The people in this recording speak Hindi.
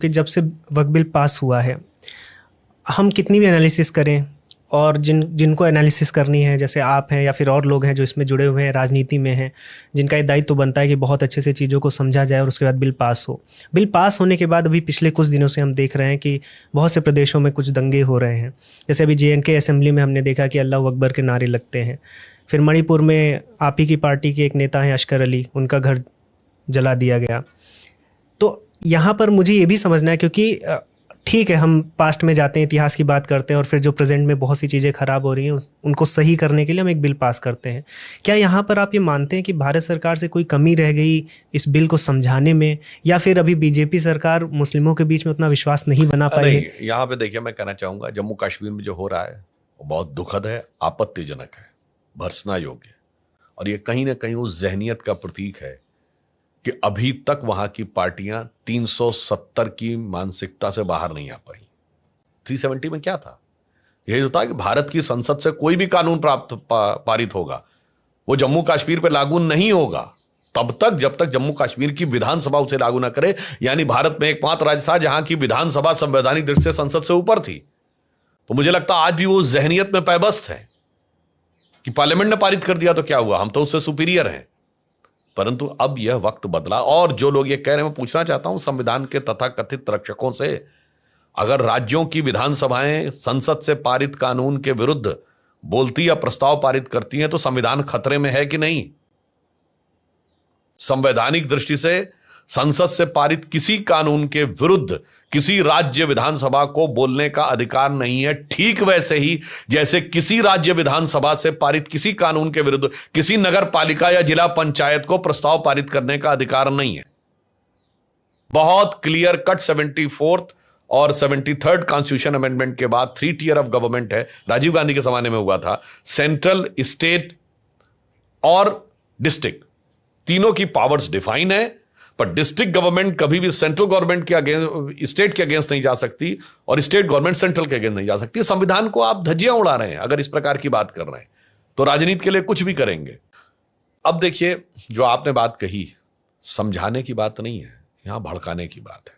कि जब से वक्फ बिल पास हुआ है, हम कितनी भी एनालिसिस करें और जिनको एनालिसिस करनी है, जैसे आप हैं या फिर और लोग हैं जो इसमें जुड़े हुए हैं, राजनीति में हैं, जिनका ये दायित्व तो बनता है कि बहुत अच्छे से चीज़ों को समझा जाए और उसके बाद बिल पास हो। बिल पास होने के बाद अभी पिछले कुछ दिनों से हम देख रहे हैं कि बहुत से प्रदेशों में कुछ दंगे हो रहे हैं। जैसे अभी JNK असेंबली में हमने देखा कि अल्लाह अकबर के नारे लगते हैं। फिर मणिपुर में आप ही की पार्टी के एक नेता हैं अशकर अली, उनका घर जला दिया गया। तो यहाँ पर मुझे ये भी समझना है, क्योंकि ठीक है हम पास्ट में जाते हैं, इतिहास की बात करते हैं और फिर जो प्रेजेंट में बहुत सी चीज़ें खराब हो रही हैं उनको सही करने के लिए हम एक बिल पास करते हैं। क्या यहाँ पर आप ये मानते हैं कि भारत सरकार से कोई कमी रह गई इस बिल को समझाने में, या फिर अभी BJP सरकार मुस्लिमों के बीच में उतना विश्वास नहीं बना पाई है? यहाँ पे देखिए, मैं कहना चाहूँगा जम्मू कश्मीर में जो हो रहा है वो बहुत दुखद है, आपत्तिजनक है, भर्त्सना योग्य, और ये कहीं ना कहीं उस जहनियत का प्रतीक है कि अभी तक वहां की पार्टियां 370 की मानसिकता से बाहर नहीं आ पाई। 370 में क्या था? यही होता है कि भारत की संसद से कोई भी कानून पारित होगा वो जम्मू कश्मीर पे लागू नहीं होगा तब तक जब तक जम्मू कश्मीर की विधानसभा उसे लागू ना करे। यानी भारत में एकमात्र राज्य था जहां की विधानसभा संवैधानिक दृष्टि से संसद से ऊपर थी। तो मुझे लगता है आज भी वो जहनियत में पैबस्त है कि पार्लियामेंट ने पारित कर दिया तो क्या हुआ, हम तो उससे सुपीरियर हैं। परंतु अब यह वक्त बदला, और जो लोग ये कह रहे हैं, मैं पूछना चाहता हूं संविधान के तथाकथित रक्षकों से, अगर राज्यों की विधानसभाएं संसद से पारित कानून के विरुद्ध बोलती या प्रस्ताव पारित करती हैं तो संविधान खतरे में है कि नहीं? संवैधानिक दृष्टि से संसद से पारित किसी कानून के विरुद्ध किसी राज्य विधानसभा को बोलने का अधिकार नहीं है, ठीक वैसे ही जैसे किसी राज्य विधानसभा से पारित किसी कानून के विरुद्ध किसी नगर पालिका या जिला पंचायत को प्रस्ताव पारित करने का अधिकार नहीं है। बहुत क्लियर कट 74th और 73rd कॉन्स्टिट्यूशन अमेंडमेंट के बाद 3 टियर ऑफ गवर्नमेंट है, राजीव गांधी के जमाने में हुआ था। सेंट्रल, स्टेट और डिस्ट्रिक्ट, तीनों की पावर्स डिफाइन है, पर डिस्ट्रिक्ट गवर्नमेंट कभी भी सेंट्रल गवर्नमेंट के अगेंस्ट, स्टेट के अगेंस्ट नहीं जा सकती और स्टेट गवर्नमेंट सेंट्रल के अगेंस्ट नहीं जा सकती। संविधान को आप धज्जियां उड़ा रहे हैं अगर इस प्रकार की बात कर रहे हैं, तो राजनीति के लिए कुछ भी करेंगे। अब देखिए, जो आपने बात कही समझाने की बात नहीं है, यहां भड़काने की बात है।